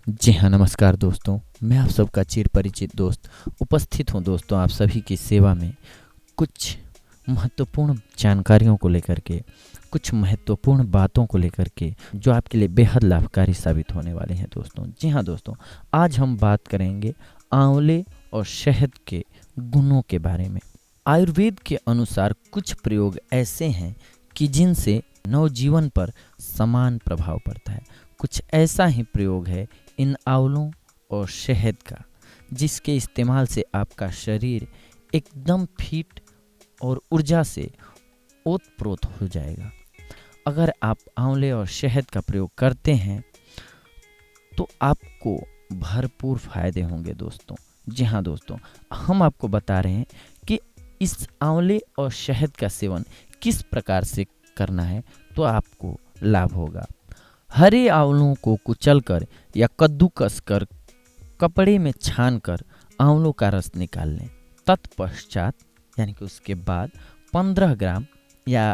जी हाँ, नमस्कार दोस्तों। मैं आप सबका चिर परिचित दोस्त उपस्थित हूँ दोस्तों आप सभी की सेवा में कुछ महत्वपूर्ण जानकारियों को लेकर के, कुछ महत्वपूर्ण बातों को लेकर के जो आपके लिए बेहद लाभकारी साबित होने वाले हैं दोस्तों। जी हाँ दोस्तों, आज हम बात करेंगे आंवले और शहद के गुणों के बारे में। आयुर्वेद के अनुसार कुछ प्रयोग ऐसे हैं कि जिनसे नवजीवन पर समान प्रभाव पड़ता है। कुछ ऐसा ही प्रयोग है इन आंवलों और शहद का, जिसके इस्तेमाल से आपका शरीर एकदम फिट और ऊर्जा से ओतप्रोत हो जाएगा। अगर आप आंवले और शहद का प्रयोग करते हैं तो आपको भरपूर फायदे होंगे दोस्तों। जी हाँ दोस्तों, हम आपको बता रहे हैं कि इस आंवले और शहद का सेवन किस प्रकार से करना है तो आपको लाभ होगा। हरे आंवलों को कुचलकर या कद्दूकस कर कपड़े में छानकर आंवलों का रस निकाल लें। तत्पश्चात यानी कि उसके बाद 15 ग्राम या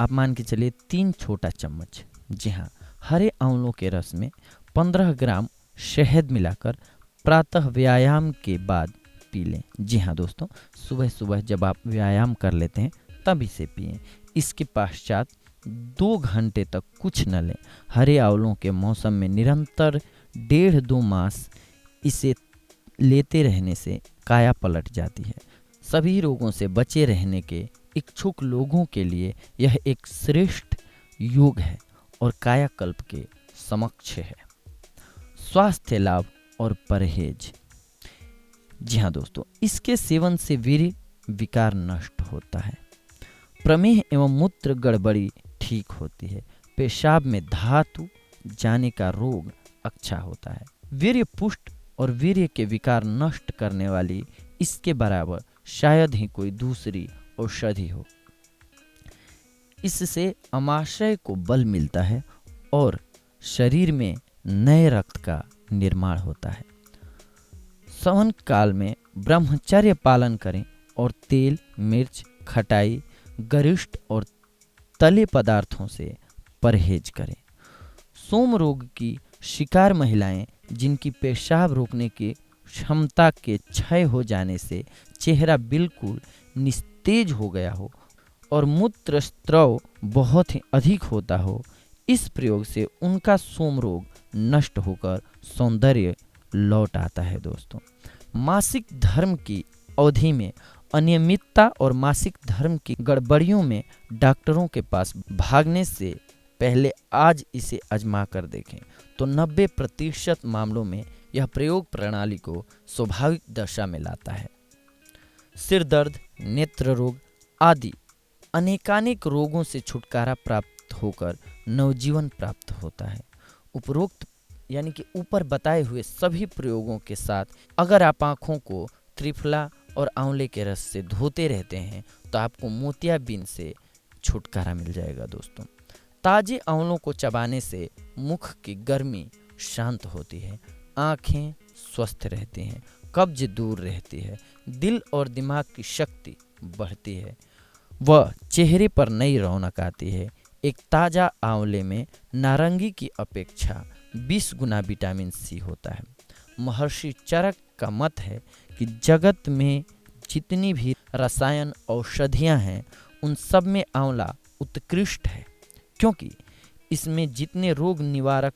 आप मान के चलिए 3 छोटा चम्मच, जी हाँ, हरे आंवलों के रस में 15 ग्राम शहद मिलाकर प्रातः व्यायाम के बाद पी लें। जी हाँ दोस्तों, सुबह सुबह जब आप व्यायाम कर लेते हैं तब इसे पिएं। इसके पश्चात 2 घंटे तक कुछ न लें। हरे आंवलों के मौसम में निरंतर 1.5-2 मास इसे लेते रहने से काया पलट जाती है। सभी रोगों से बचे रहने के इच्छुक लोगों के लिए यह एक श्रेष्ठ योग है और कायाकल्प के समक्ष है। स्वास्थ्य लाभ और परहेज। जी हाँ दोस्तों, इसके सेवन से वीर्य विकार नष्ट होता है, प्रमेह एवं मूत्र गड़बड़ी ठीक होती है, पेशाब में धातु जाने का रोग अच्छा होता है, वीर्य पुष्ट और वीर्य के विकार नष्ट करने वाली इसके बराबर शायद ही कोई दूसरी औषधि हो। इससे अमाशय को बल मिलता है और शरीर में नए रक्त का निर्माण होता है। सवन काल में ब्रह्मचर्य पालन करें और तेल, मिर्च, खटाई, गरिष्ठ और तले पदार्थों से परहेज करें। सोम रोग की शिकार महिलाएं जिनकी पेशाब रोकने की क्षमता के क्षय हो जाने से चेहरा बिल्कुल निस्तेज हो गया हो और मूत्र स्राव बहुत ही अधिक होता हो, इस प्रयोग से उनका सोम रोग नष्ट होकर सौंदर्य लौट आता है दोस्तों। मासिक धर्म की अवधि में अनियमितता और मासिक धर्म की गड़बड़ियों में डॉक्टरों के पास भागने से पहले आज इसे आजमा कर देखें तो 90% मामलों में यह प्रयोग प्रणाली को स्वाभाविक दशा में लाता है। सिर दर्द, नेत्र रोग आदि अनेकानेक रोगों से छुटकारा प्राप्त होकर नवजीवन प्राप्त होता है। उपरोक्त यानी कि ऊपर बताए हुए सभी प्रयोगों के साथ अगर आप आँखों को त्रिफला और आंवले के रस से धोते रहते हैं तो आपको मोतियाबिंद से छुटकारा मिल जाएगा दोस्तों। ताजे आंवलों को चबाने से मुख की गर्मी शांत होती है, आँखें स्वस्थ रहती हैं, कब्ज दूर रहती है, दिल और दिमाग की शक्ति बढ़ती है, वह चेहरे पर नई रौनक आती है। एक ताज़ा आंवले में नारंगी की अपेक्षा 20 गुना विटामिन सी होता है। महर्षि चरक का मत है कि जगत में जितनी भी रसायन औषधियाँ हैं उन सब में आंवला उत्कृष्ट है, क्योंकि इसमें जितने रोग निवारक,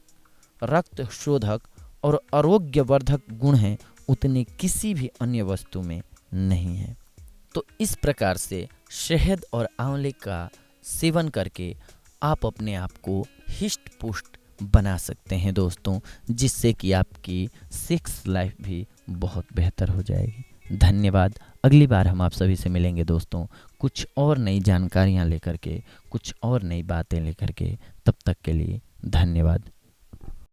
रक्त शोधक और आरोग्यवर्धक गुण हैं उतने किसी भी अन्य वस्तु में नहीं है। तो इस प्रकार से शहद और आंवले का सेवन करके आप अपने आप को हिष्ट पुष्ट बना सकते हैं दोस्तों, जिससे कि आपकी सेक्स लाइफ भी बहुत बेहतर हो जाएगी। धन्यवाद। अगली बार हम आप सभी से मिलेंगे दोस्तों, कुछ और नई जानकारियाँ लेकर के, कुछ और नई बातें लेकर के। तब तक के लिए धन्यवाद।